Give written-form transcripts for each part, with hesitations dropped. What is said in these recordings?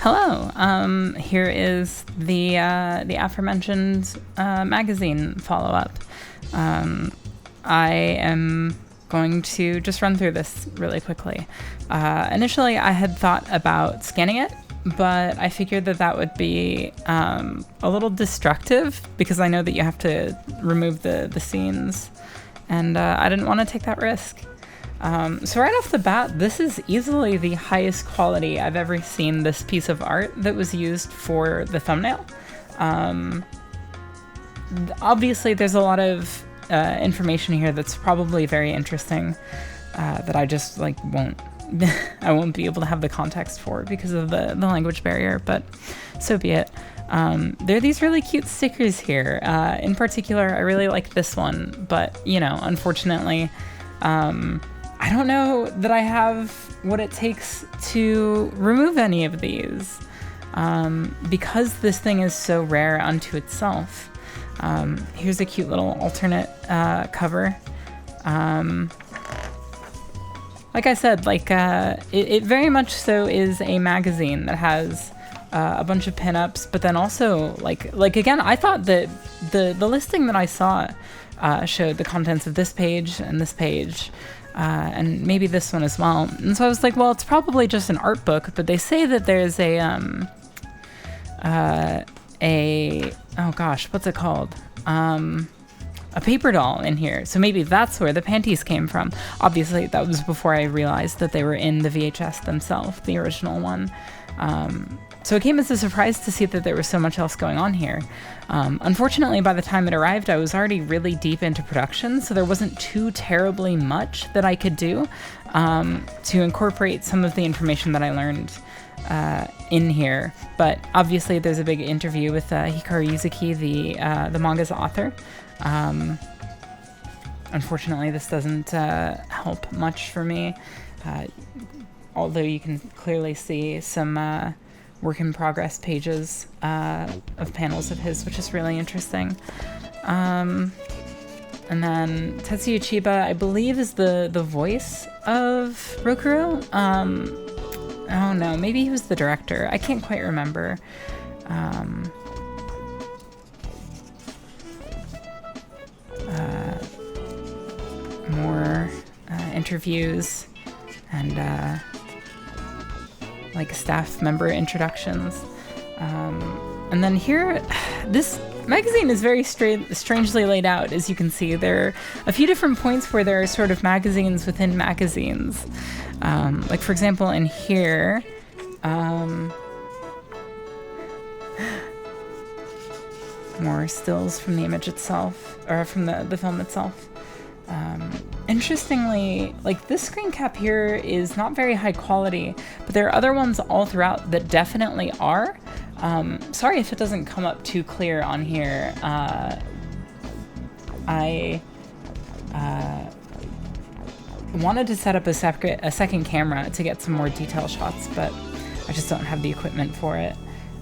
Hello. Here is the aforementioned magazine follow-up. I am going to just run through this really quickly. Initially, I had thought about scanning it, but I figured that would be a little destructive because I know that you have to remove the scenes, and I didn't want to take that risk. So right off the bat, this is easily the highest quality I've ever seen this piece of art that was used for the thumbnail. Obviously, there's a lot of information here that's probably very interesting that I just won't I won't be able to have the context for because of the language barrier, but so be it. There are these really cute stickers here. In particular, I really like this one, but unfortunately, I don't know that I have what it takes to remove any of these because this thing is so rare unto itself. Here's a cute little alternate cover. Like I said, it very much so is a magazine that has a bunch of pinups, but then also again, I thought that the listing that I saw showed the contents of this page and this page. And maybe this one as well. And so I was like, well, it's probably just an art book, but they say that there's oh gosh, what's it called? A paper doll in here. So maybe that's where the panties came from. Obviously, that was before I realized that they were in the VHS themselves, the original one. So it came as a surprise to see that there was so much else going on here. Unfortunately, by the time it arrived, I was already really deep into production, so there wasn't too terribly much that I could do to incorporate some of the information that I learned in here. But obviously, there's a big interview with Hikaru Yuzuki, the manga's author. Unfortunately, this doesn't help much for me, although you can clearly see some work in progress pages of panels of his, which is really interesting. And then Tetsuya Chiba, I believe, is the voice of Rokuro. Oh no, maybe he was the director. I can't quite remember. More interviews and staff member introductions. And then here, this magazine is very strangely laid out, as you can see. There are a few different points where there are sort of magazines within magazines. For example, in here, more stills from the image itself, or from the film itself. Interestingly, this screen cap here is not very high quality, but there are other ones all throughout that definitely are. Sorry if it doesn't come up too clear on here. I wanted to set up a second camera to get some more detail shots, but I just don't have the equipment for it.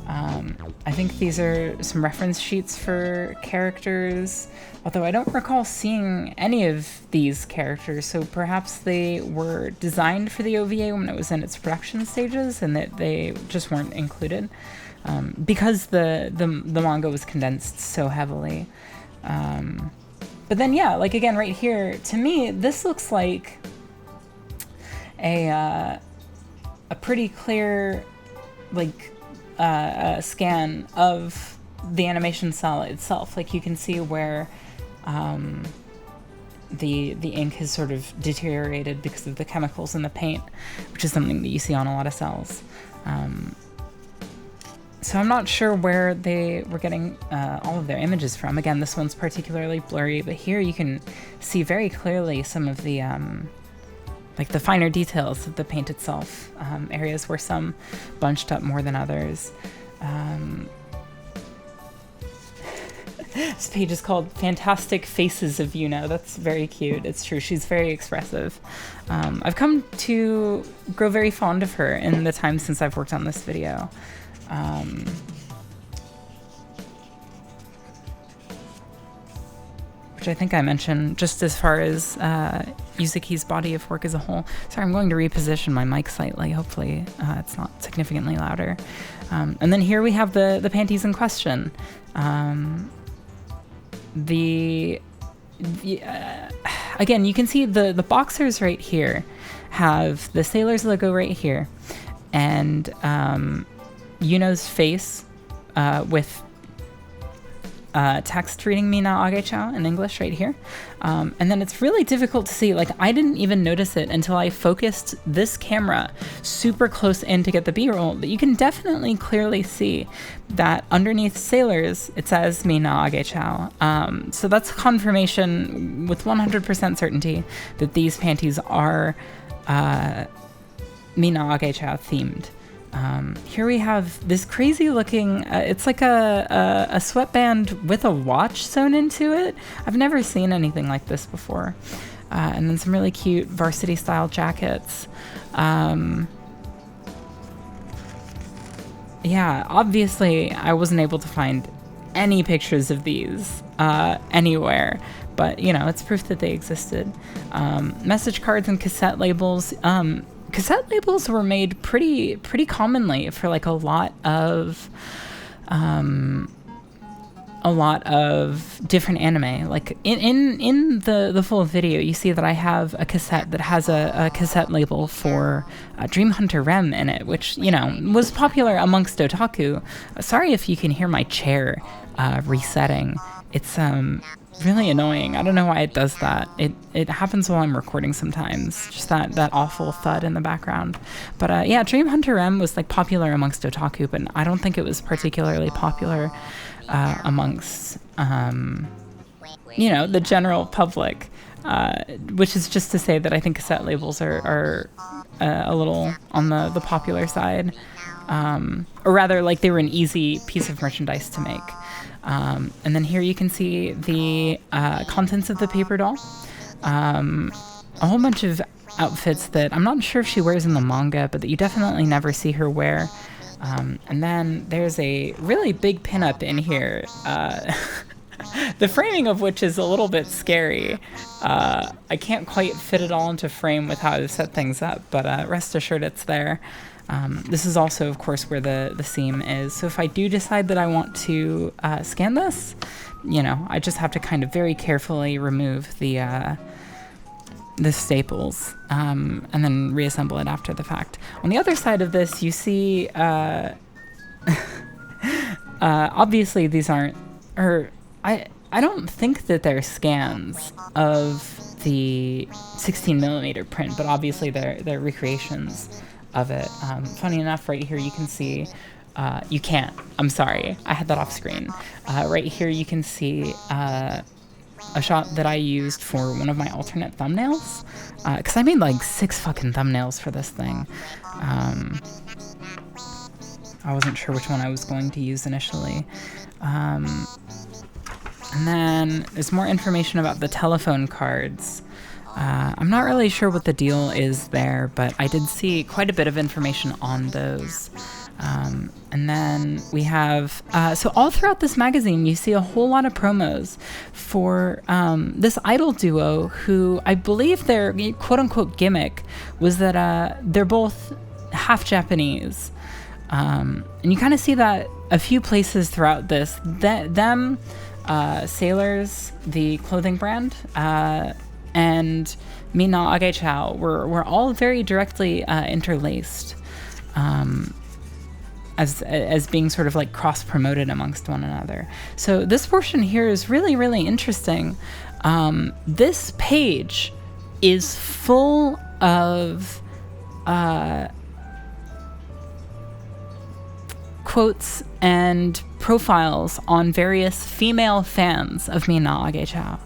I think these are some reference sheets for characters, although I don't recall seeing any of these characters, so perhaps they were designed for the OVA when it was in its production stages and that they just weren't included because the manga was condensed so heavily. But then, yeah, again, right here, to me, this looks like a pretty clear, scan of the animation cell itself. You can see where the ink has sort of deteriorated because of the chemicals in the paint, which is something that you see on a lot of cells. So I'm not sure where they were getting all of their images from. Again, this one's particularly blurry, but here you can see very clearly some of the the finer details of the paint itself, areas where some bunched up more than others. This page is called Fantastic Faces of Yuno. That's very cute. It's true. She's very expressive. I've come to grow very fond of her in the time since I've worked on this video. Which I think I mentioned just as far as Yuzuki's body of work as a whole. Sorry, I'm going to reposition my mic slightly. Hopefully it's not significantly louder. And then here we have the panties in question. Again, you can see the boxers right here have the sailor's logo right here, and Yuno's face with text reading Minna Agechau in English right here. And then it's really difficult to see. Like, I didn't even notice it until I focused this camera super close in to get the B-roll, but you can definitely clearly see that underneath sailors, it says Minna Agechau. So that's confirmation with 100% certainty that these panties are Minna Agechau themed. Here we have this crazy looking, it's like a sweatband with a watch sewn into it. I've never seen anything like this before. And then some really cute varsity style jackets. Yeah, obviously I wasn't able to find any pictures of these anywhere, but you know, it's proof that they existed. Message cards and cassette labels. Cassette labels were made pretty commonly for like a lot of different anime. Like in the full video, you see that I have a cassette that has a cassette label for Dream Hunter Rem in it, which, you know, was popular amongst otaku. Sorry if you can hear my chair resetting. It's really annoying. I don't know why it does that. It happens while I'm recording sometimes. Just that awful thud in the background. But yeah, Dream Hunter M was like popular amongst otaku, but I don't think it was particularly popular amongst you know, the general public. Which is just to say that I think cassette labels are a little on the popular side, or rather, like, they were an easy piece of merchandise to make. And then here you can see the contents of the paper doll. A whole bunch of outfits that I'm not sure if she wears in the manga, but that you definitely never see her wear. And then there's a really big pinup in here, the framing of which is a little bit scary. I can't quite fit it all into frame with how I've set things up, but rest assured it's there. This is also, of course, where the seam is. So if I do decide that I want to scan this, you know, I just have to kind of very carefully remove the staples and then reassemble it after the fact. On the other side of this, you see, obviously these aren't, or I don't think that they're scans of the 16mm print, but obviously they're recreations of it. Funny enough, right here you can see, you can't, I'm sorry, I had that off screen. Right here you can see a shot that I used for one of my alternate thumbnails, because I made like 6 fucking thumbnails for this thing. I wasn't sure which one I was going to use initially. And then there's more information about the telephone cards. I'm not really sure what the deal is there, but I did see quite a bit of information on those. And then we have, so all throughout this magazine, you see a whole lot of promos for this idol duo who I believe their quote-unquote gimmick was that they're both half Japanese. And you kind of see that a few places throughout this. Sailors, the clothing brand, and Minna Agechau were all very directly interlaced, as being sort of like cross-promoted amongst one another. So this portion here is really, really interesting. This page is full of quotes and profiles on various female fans of Minna Agechau.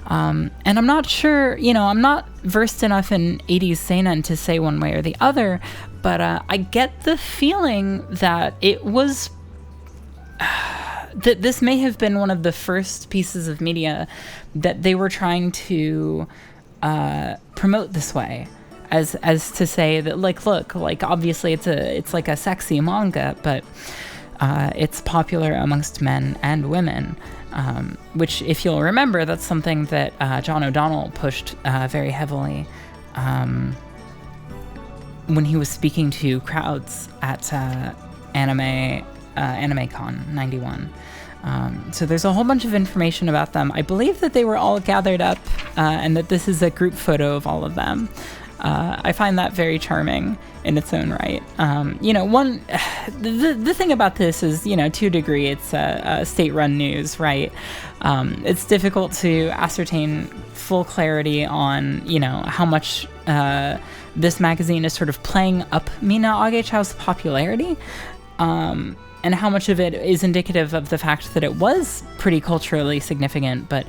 And I'm not sure, you know, I'm not versed enough in 80s seinen to say one way or the other, but I get the feeling that it was, that this may have been one of the first pieces of media that they were trying to promote this way. As to say that, like, look, like, obviously it's like a sexy manga, but it's popular amongst men and women, which, if you'll remember, that's something that John O'Donnell pushed very heavily when he was speaking to crowds at AnimeCon 91. So there's a whole bunch of information about them. I believe that they were all gathered up and that this is a group photo of all of them. I find that very charming in its own right. The thing about this is, to a degree, it's state-run news, right? It's difficult to ascertain full clarity on, how much this magazine is sort of playing up Minna Agechau's popularity. And how much of it is indicative of the fact that it was pretty culturally significant. But,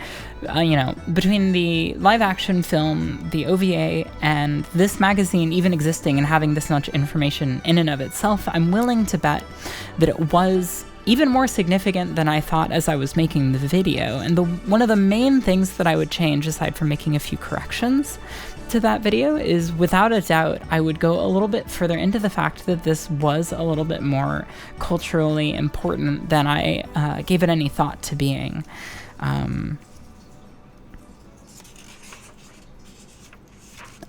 between the live-action film, the OVA, and this magazine even existing and having this much information in and of itself, I'm willing to bet that it was even more significant than I thought as I was making the video. And one of the main things that I would change, aside from making a few corrections to that video, is without a doubt I would go a little bit further into the fact that this was a little bit more culturally important than I gave it any thought to being. I'm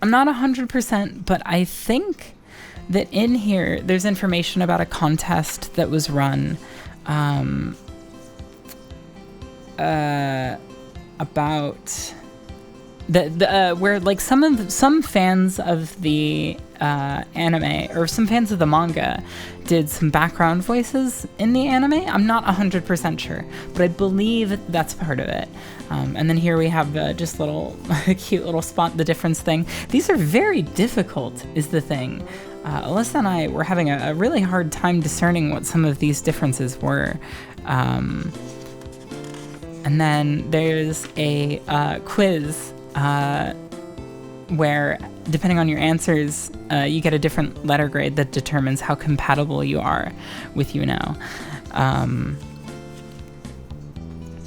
not 100%, but I think that in here there's information about a contest that was run about where like some fans of the anime, or some fans of the manga, did some background voices in the anime. I'm not 100% sure, but I believe that's part of it. And then here we have just little cute little spot the difference thing. These are very difficult, is the thing. Alyssa and I were having a really hard time discerning what some of these differences were. And then there's a quiz where, depending on your answers, you get a different letter grade that determines how compatible you are with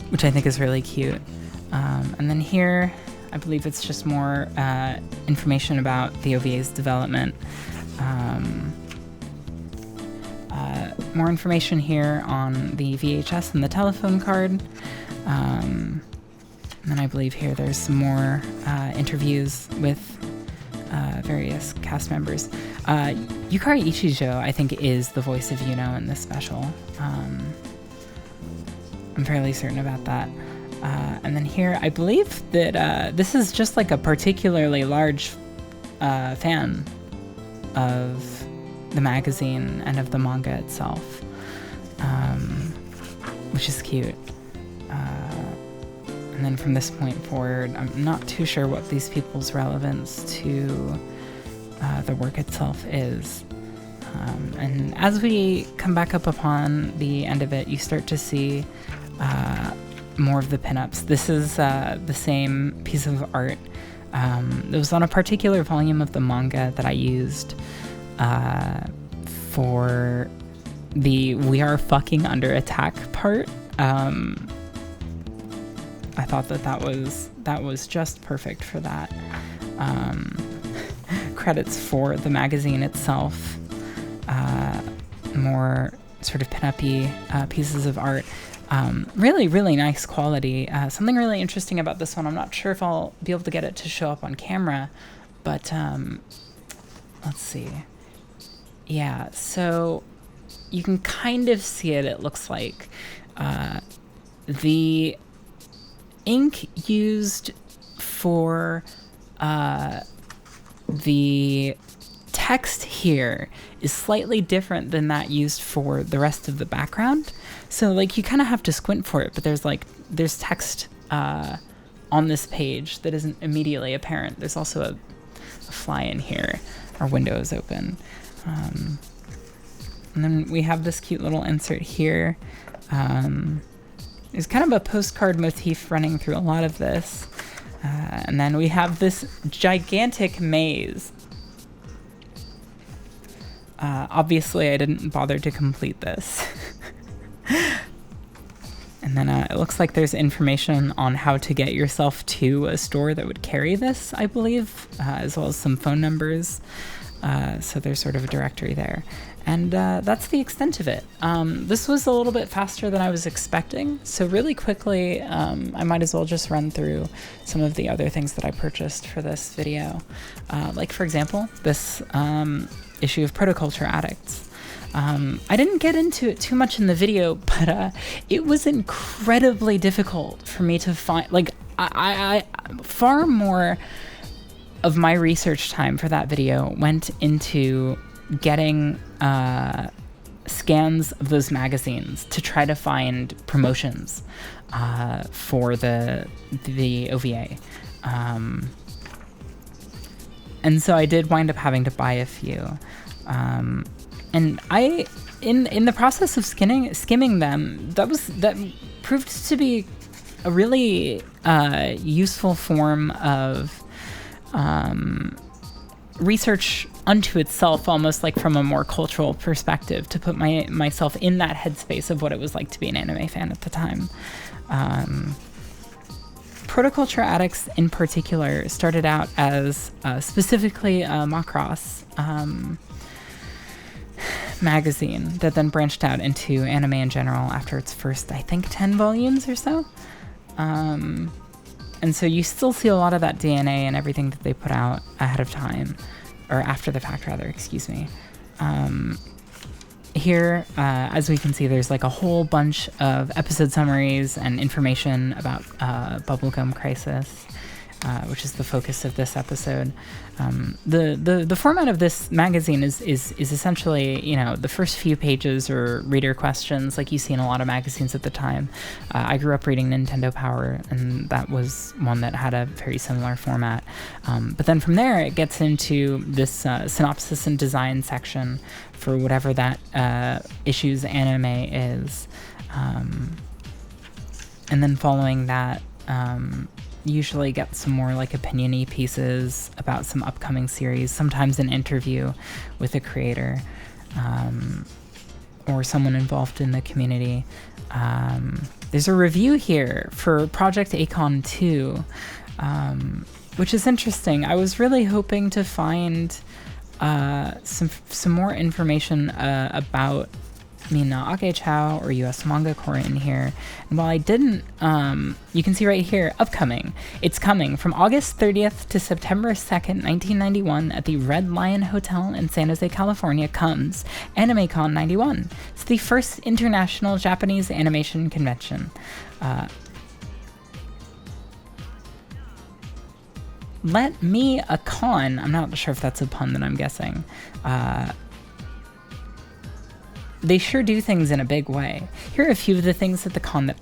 which I think is really cute. And then here, I believe it's just more information about the OVA's development. More information here on the VHS and the telephone card. And then I believe here there's some more interviews with various cast members. Yukari Ichijo, I think, is the voice of Yuno in this special. I'm fairly certain about that. And then here, I believe that this is just like a particularly large fan of the magazine and of the manga itself, which is cute. And then from this point forward, I'm not too sure what these people's relevance to the work itself is. And as we come back up upon the end of it, you start to see more of the pinups. This is the same piece of art. It was on a particular volume of the manga that I used for the "we are fucking under attack" part. I thought that was just perfect for that. Credits for the magazine itself. More sort of pin-up-y pieces of art. Really, really nice quality. Something really interesting about this one, I'm not sure if I'll be able to get it to show up on camera, but let's see. Yeah, so you can kind of see it looks like. The ink used for the text here is slightly different than that used for the rest of the background. So like you kind of have to squint for it, but there's text on this page that isn't immediately apparent. There's also a fly in here. Our window is open. And then we have this cute little insert here. There's kind of a postcard motif running through a lot of this. And then we have this gigantic maze. Obviously, I didn't bother to complete this. And then it looks like there's information on how to get yourself to a store that would carry this, I believe, as well as some phone numbers. So there's sort of a directory there. And that's the extent of it. This was a little bit faster than I was expecting. So really quickly, I might as well just run through some of the other things that I purchased for this video. Like, for example, this issue of Protoculture Addicts. I didn't get into it too much in the video, but it was incredibly difficult for me to find. Like, I far more of my research time for that video went into getting scans of those magazines to try to find promotions for the OVA. And so I did wind up having to buy a few. And I, in the process of skimming them, that proved to be a really useful form of research unto itself, almost like from a more cultural perspective, to put myself in that headspace of what it was like to be an anime fan at the time. Protoculture Addicts in particular started out as specifically a Macross magazine that then branched out into anime in general after its first, I think, 10 volumes or so. And so you still see a lot of that DNA and everything that they put out ahead of time, or after the fact, rather, excuse me. Here, as we can see, there's like a whole bunch of episode summaries and information about Bubblegum Crisis, which is the focus of this episode. The format of this magazine is essentially, you know, the first few pages are reader questions, like you see in a lot of magazines at the time. I grew up reading Nintendo Power, and that was one that had a very similar format. But then from there, it gets into this synopsis and design section for whatever that issue's anime is. And then following that, usually get some more like opinion-y pieces about some upcoming series, sometimes an interview with a creator or someone involved in the community. There's a review here for Project Acon 2, which is interesting. I was really hoping to find some more information about Minna Agechau or US Manga Corps in here. And while I didn't, you can see right here, upcoming. It's coming from August 30th to September 2nd, 1991 at the Red Lion Hotel in San Jose, California comes AnimeCon 91. It's the first international Japanese animation convention. Let me a con. I'm not sure if that's a pun that I'm guessing. They sure do things in a big way. Here are a few of the things that the con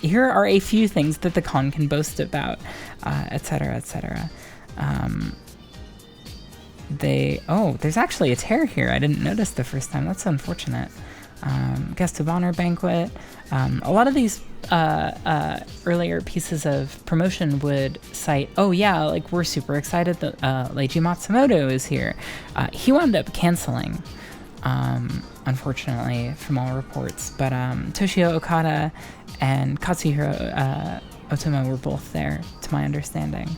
here are a few things that the con can boast about, etc., etc. There's actually a tear here. I didn't notice the first time. That's unfortunate. Guest of honor banquet. A lot of these earlier pieces of promotion would cite, oh yeah, like we're super excited that Leiji Matsumoto is here. He wound up canceling. Unfortunately, from all reports. But Toshio Okada and Katsuhiro Otomo were both there, to my understanding.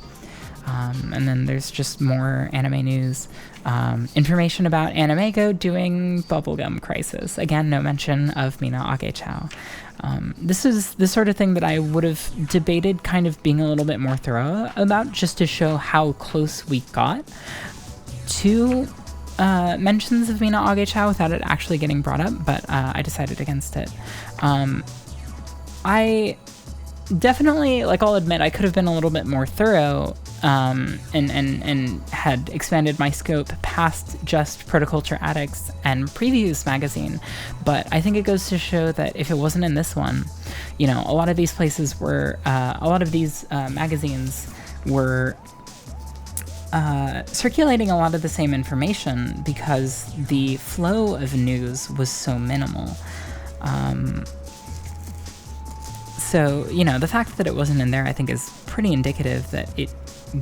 And then there's just more anime news. Information about AnimeGo doing Bubblegum Crisis. Again, no mention of Minna Agechau. This is the sort of thing that I would have debated kind of being a little bit more thorough about, just to show how close we got to mentions of Minna Agechau without it actually getting brought up, but I decided against it. I definitely, like, I'll admit I could have been a little bit more thorough and had expanded my scope past just Protoculture Addicts and Previews magazine, but I think it goes to show that if it wasn't in this one, you know, a lot of these places were, a lot of these magazines were circulating a lot of the same information because the flow of news was so minimal. So, you know, the fact that it wasn't in there, I think, is pretty indicative that it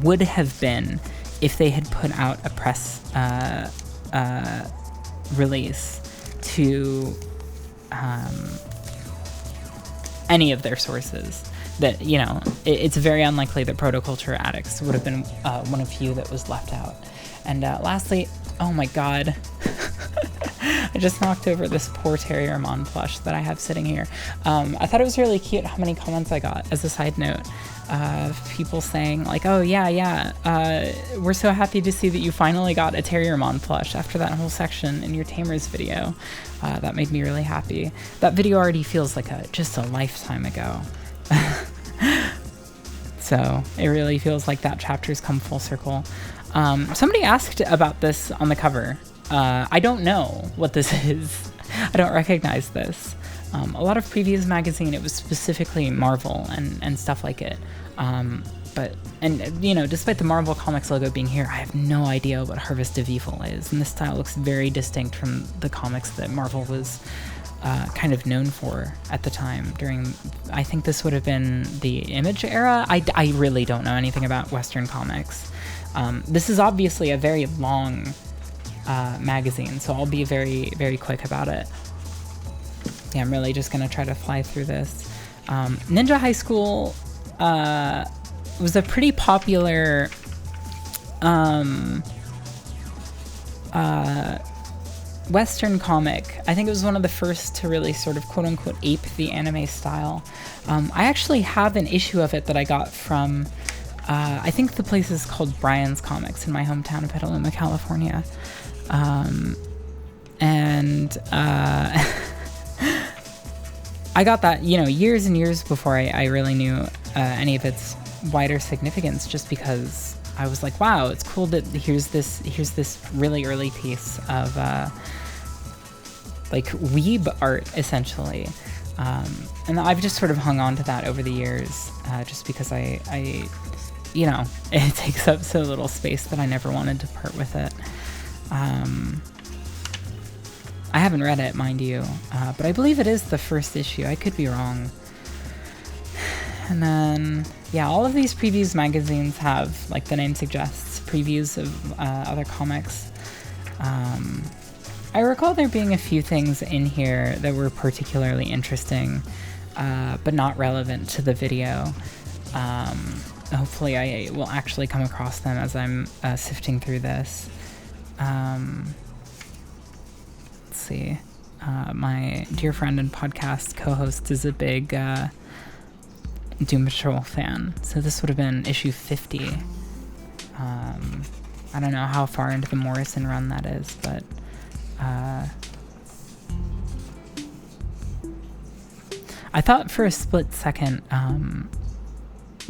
would have been if they had put out a press release to any of their sources. That, you know, it's very unlikely that Protoculture Addicts would have been one of few that was left out. And lastly, oh my god, I just knocked over this poor terriermon plush that I have sitting here. I thought it was really cute how many comments I got, as a side note, of people saying like, oh yeah, we're so happy to see that you finally got a terriermon plush after that whole section in your Tamers video. That made me really happy. That video already feels like just a lifetime ago. So it really feels like that chapter's come full circle. Somebody asked about this on the cover. I don't know what this is. I don't recognize this. A lot of previews magazine, it was specifically Marvel and stuff like it. Despite the Marvel Comics logo being here, I have no idea what Harvest of Evil is. And this style looks very distinct from the comics that Marvel was kind of known for at the time during, I think this would have been the Image era. I really don't know anything about Western comics. This is obviously a very long magazine, so I'll be very, very quick about it. Yeah, I'm really just gonna try to fly through this. Ninja High School was a pretty popular Western comic. I think it was one of the first to really sort of quote-unquote ape the anime style. I actually have an issue of it that I got from, I think the place is called Brian's Comics in my hometown of Petaluma, California. I got that, years and years before I really knew any of its wider significance, just because I was like, wow, it's cool that here's this really early piece of like weeb art, essentially. And I've just sort of hung on to that over the years, just because I it takes up so little space that I never wanted to part with it. I haven't read it, mind you, but I believe it is the first issue. I could be wrong. And then, yeah, all of these previews magazines have, like the name suggests, previews of other comics. I recall there being a few things in here that were particularly interesting, but not relevant to the video. Hopefully I will actually come across them as I'm sifting through this. Let's see. My dear friend and podcast co-host is a big Doom Patrol fan, so this would have been issue 50. I don't know how far into the Morrison run that is, but I thought for a split second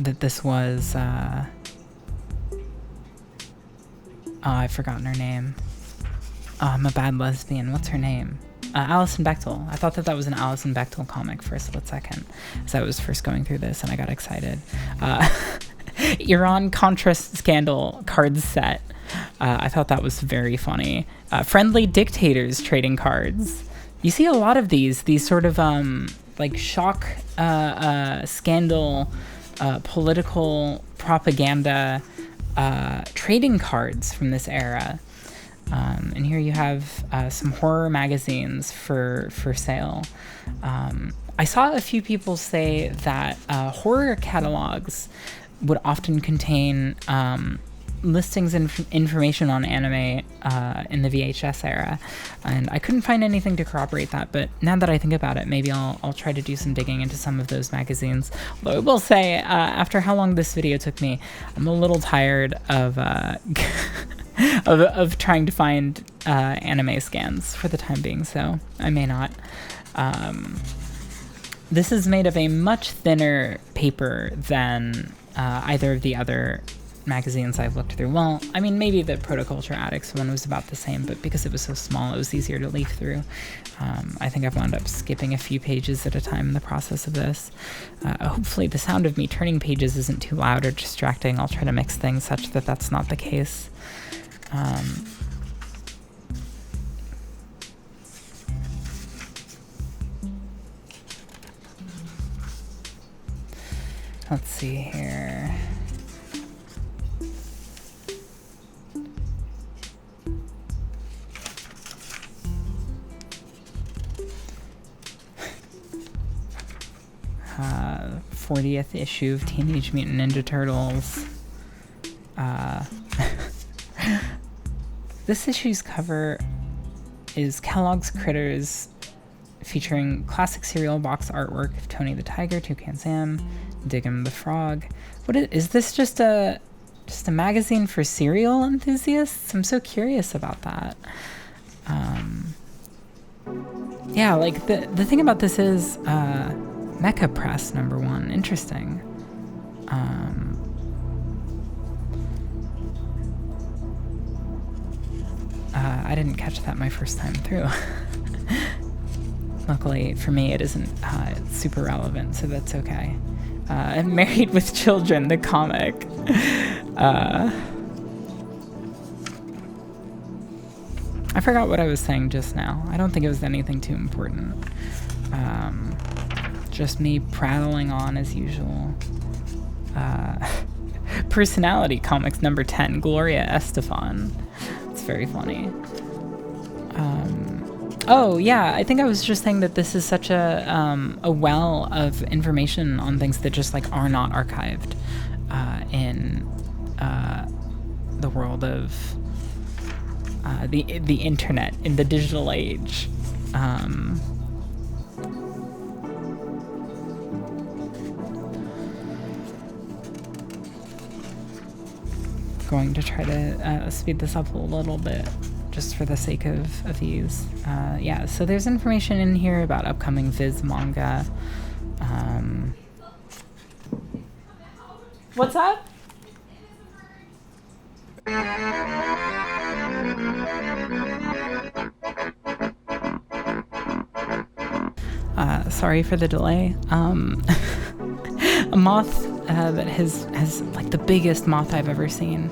that this was I've forgotten her name. I'm a bad lesbian. What's her name? Alison Bechdel. I thought that was an Alison Bechdel comic for a split second as I was first going through this, and I got excited. Iran Contra scandal cards set. I thought that was very funny. Friendly dictators trading cards. You see a lot of these sort of like shock scandal political propaganda trading cards from this era. And here you have some horror magazines for sale. I saw a few people say that horror catalogs would often contain listings and information on anime in the VHS era, and I couldn't find anything to corroborate that, but now that I think about it, maybe I'll try to do some digging into some of those magazines. Although I will say, after how long this video took me, I'm a little tired of of trying to find anime scans for the time being, so I may not. This is made of a much thinner paper than either of the other magazines I've looked through. Well, I mean, maybe the Protoculture Addicts one was about the same, but because it was so small, it was easier to leaf through. I think I've wound up skipping a few pages at a time in the process of this. Hopefully the sound of me turning pages isn't too loud or distracting. I'll try to mix things such that that's not the case. Let's see here. Uh, 40th issue of Teenage Mutant Ninja Turtles. This issue's cover is Kellogg's Critters, featuring classic cereal box artwork of Tony the Tiger, Toucan Sam, Diggum the Frog. What is this? Just a magazine for cereal enthusiasts? I'm so curious about that. Yeah, like the thing about this is Mecha Press #1. Interesting. I didn't catch that my first time through. Luckily for me, it isn't super relevant, so that's okay. Married with Children, the comic. I forgot what I was saying just now. I don't think it was anything too important. Just me prattling on as usual. Personality Comics #10, Gloria Estefan. It's very funny. Oh yeah, I think I was just saying that this is such a well of information on things that just like are not archived in the world of the internet in the digital age. Going to try to speed this up a little bit just for the sake of ease. Yeah, so there's information in here about upcoming Viz manga. What's up? Sorry for the delay. A moth that has like the biggest moth I've ever seen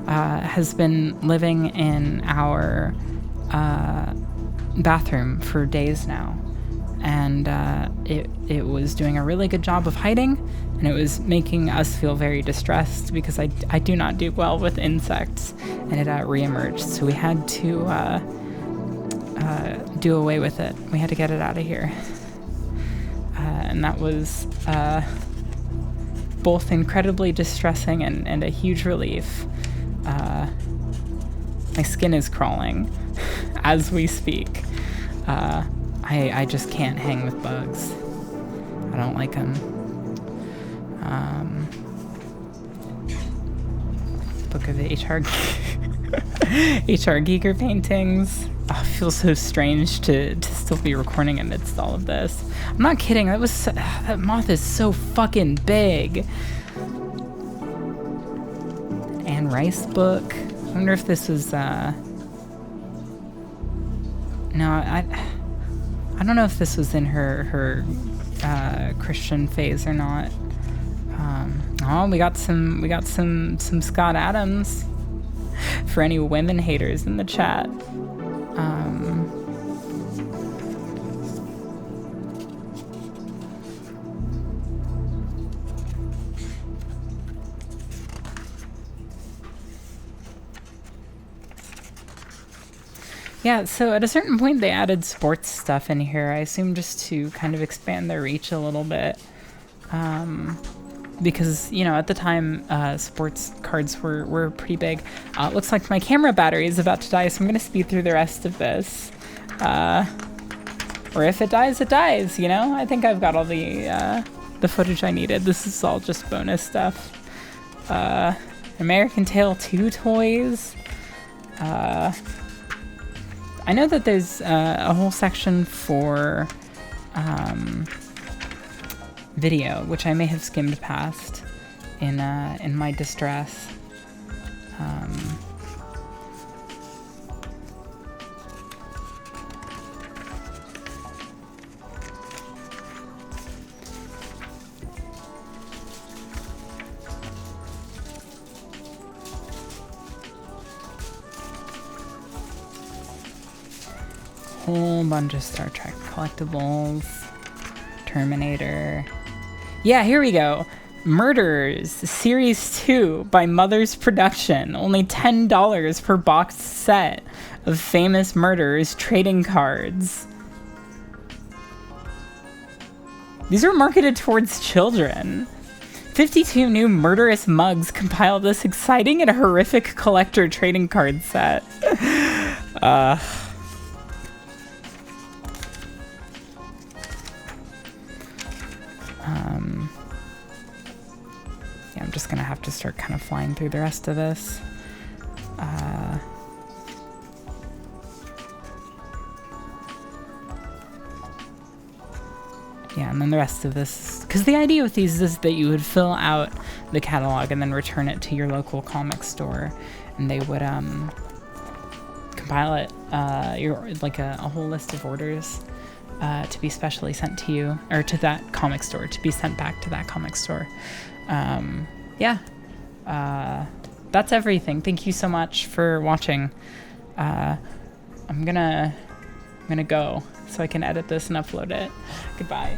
has been living in our bathroom for days now, and it was doing a really good job of hiding, and it was making us feel very distressed because I do not do well with insects, and it reemerged, so we had to do away with it. We had to get it out of here, and that was both incredibly distressing and a huge relief. My skin is crawling as we speak. I just can't hang with bugs. I don't like them. Book of HR Giger paintings. Oh, it feels so strange to still be recording amidst all of this. I'm not kidding. That moth is so fucking big. Anne Rice book. I wonder if this was no, I don't know if this was in her Christian phase or not. Oh, we got some Scott Adams for any women haters in the chat. Yeah, so at a certain point they added sports stuff in here, I assume just to kind of expand their reach a little bit. Because, you know, at the time, sports cards were pretty big. Looks like my camera battery is about to die, so I'm going to speed through the rest of this. Or if it dies, it dies, you know? I think I've got all the footage I needed. This is all just bonus stuff. American Tail 2 toys. I know that there's a whole section for video, which I may have skimmed past in my distress. Whole bunch of Star Trek collectibles. Terminator. Yeah, here we go. Murderers, Series 2 by Mother's Production. Only $10 per boxed set of famous murderers trading cards. These are marketed towards children. 52 new murderous mugs compile this exciting and horrific collector trading card set. gonna have to start kind of flying through the rest of this. Yeah, and then the rest of this, because the idea with these is that you would fill out the catalog and then return it to your local comic store, and they would compile it, like a whole list of orders to be specially sent to you, or to that comic store, to be sent back to that comic store. Yeah, that's everything. Thank you so much for watching. I'm gonna go so I can edit this and upload it. Goodbye.